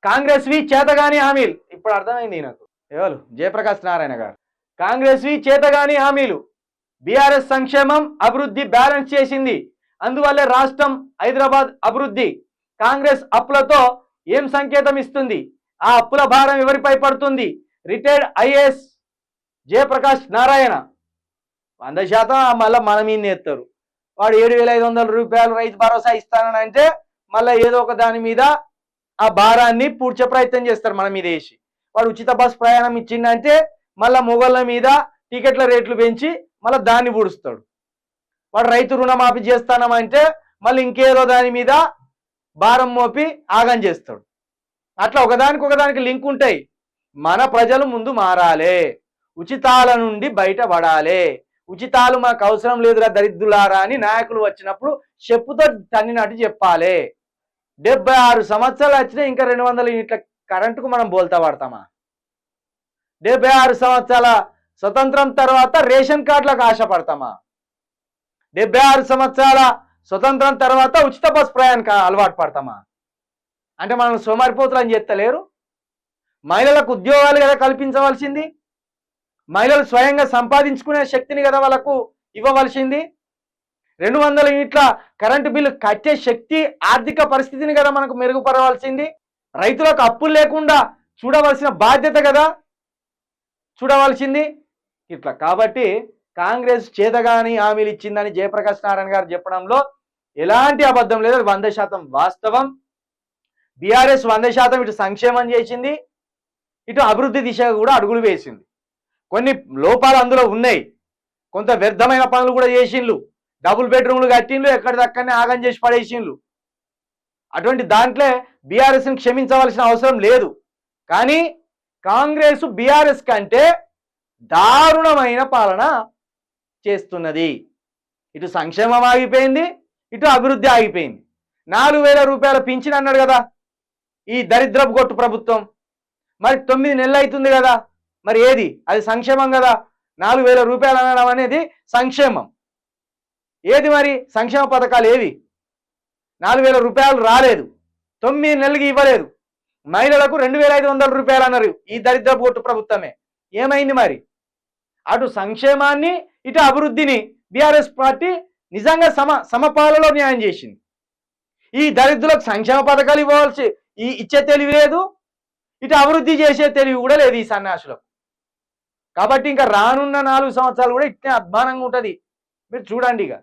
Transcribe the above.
కాంగ్రెస్వి చేతగాని హామీలు. ఇప్పుడు అర్థమైంది నాకు ఎవరు జయప్రకాష్ నారాయణ గారు. కాంగ్రెస్వి చేతగాని హామీలు, బీఆర్ఎస్ సంక్షేమం అభివృద్ధి బ్యాలెన్స్ చేసింది, అందువల్లే రాష్ట్రం హైదరాబాద్ అభివృద్ధి. కాంగ్రెస్ అప్పులతో ఏం సంకేతం ఇస్తుంది, ఆ అప్పుల భారం ఎవరిపై పడుతుంది? రిటైర్డ్ ఐఏఎస్ జయప్రకాష్ నారాయణ 100% మళ్ళీ మన మీద ఎత్తారు. వాడు 7,500 రూపాయలు రైతు భరోసా ఇస్తానని అంటే మళ్ళీ ఏదో ఒక దాని మీద ఆ భారాన్ని పూడ్చే ప్రయత్నం చేస్తారు మన మీద వేసి. వాడు ఉచిత బస్ ప్రయాణం ఇచ్చిందంటే మళ్ళీ మొగళ్ళ మీద టికెట్ల రేట్లు పెంచి మళ్ళీ దాన్ని పూడుస్తాడు. వాడు రైతు రుణమాఫీ చేస్తానమంటే మళ్ళీ ఇంకేదో దాని మీద భారం మోపి ఆగం చేస్తాడు. అట్లా ఒకదానికి లింక్ ఉంటాయి. మన ప్రజలు ముందు మారాలే, ఉచితాల నుండి బయటపడాలి. ఉచితాలు మాకు అవసరం లేదురా దరిద్రులారా అని నాయకులు వచ్చినప్పుడు చెప్పుతో తన్నినట్టు చెప్పాలి. 76 సంవత్సరాలు వచ్చినా ఇంకా 200 యూనిట్ల కరెంటుకు మనం బోల్తా పడతామా? 76 సంవత్సరాల స్వతంత్రం తర్వాత రేషన్ కార్డులకు ఆశపడతామా? 76 సంవత్సరాల స్వతంత్రం తర్వాత ఉచిత బస్ ప్రయాణానికి అలవాటు పడతామా? అంటే మనం సోమరిపోతులు అని చెప్తలేరు. మహిళలకు ఉద్యోగాలు కదా కల్పించవలసింది, మహిళలు స్వయంగా సంపాదించుకునే శక్తిని కదా వాళ్ళకు ఇవ్వవలసింది. 200 యూనిట్ల కరెంటు బిల్లు కట్టే శక్తి, ఆర్థిక పరిస్థితిని కదా మనకు మెరుగుపరవాల్సింది. రైతులకు అప్పులు లేకుండా చూడవలసిన బాధ్యత కదా చూడవలసింది. ఇట్లా కాబట్టి కాంగ్రెస్ చేతగాని హామీలు ఇచ్చిందని జయప్రకాష్ నారాయణ గారు చెప్పడంలో ఎలాంటి అబద్ధం లేదు. 100% వాస్తవం. బీఆర్ఎస్ 100% ఇటు సంక్షేమం చేసింది, ఇటు అభివృద్ధి దిశగా కూడా అడుగులు వేసింది. కొన్ని లోపాలు అందులో ఉన్నాయి, కొంత వ్యర్థమైన పనులు కూడా చేసిండ్లు. డబుల్ బెడ్రూమ్లు కట్టిండ్లు, ఎక్కడిదక్కడనే ఆగం చేసి పడేసిండ్లు. అటువంటి దాంట్లో బీఆర్ఎస్ని క్షమించవలసిన అవసరం లేదు. కానీ కాంగ్రెస్ బీఆర్ఎస్ కంటే దారుణమైన పాలన చేస్తున్నది. ఇటు సంక్షేమం ఆగిపోయింది, ఇటు అభివృద్ధి ఆగిపోయింది. 4,000 రూపాయల పింఛన్ అన్నాడు కదా ఈ దరిద్రపు గొట్టు ప్రభుత్వం. మరి 9 నెలలు అవుతుంది కదా, మరి ఏది అది సంక్షేమం కదా? 4,000 రూపాయలు అనడం అనేది సంక్షేమం. ఏది మరి సంక్షేమ పథకాలు ఏవి? 4,000 రూపాయలు రాలేదు, 9 నెలలకి ఇవ్వలేదు. మహిళలకు 2,500 రూపాయలు అన్నారు ఈ దరిద్రపు గొట్టు ప్రభుత్వమే. ఏమైంది మరి? అటు సంక్షేమాన్ని ఇటు అభివృద్ధిని బీఆర్ఎస్ పార్టీ నిజంగా సమపాలలో న్యాయం చేసింది. ఈ దరిద్రులకు సంక్షేమ పథకాలు ఇచ్చే తెలివి లేదు, ఇటు అభివృద్ధి చేసే తెలివి కూడా లేదు ఈ సన్యాసులకు. కాబట్టి ఇంకా రానున్న 4 సంవత్సరాలు కూడా ఇట్నే అధ్వానంగా ఉంటుంది. మీరు చూడండి ఇక.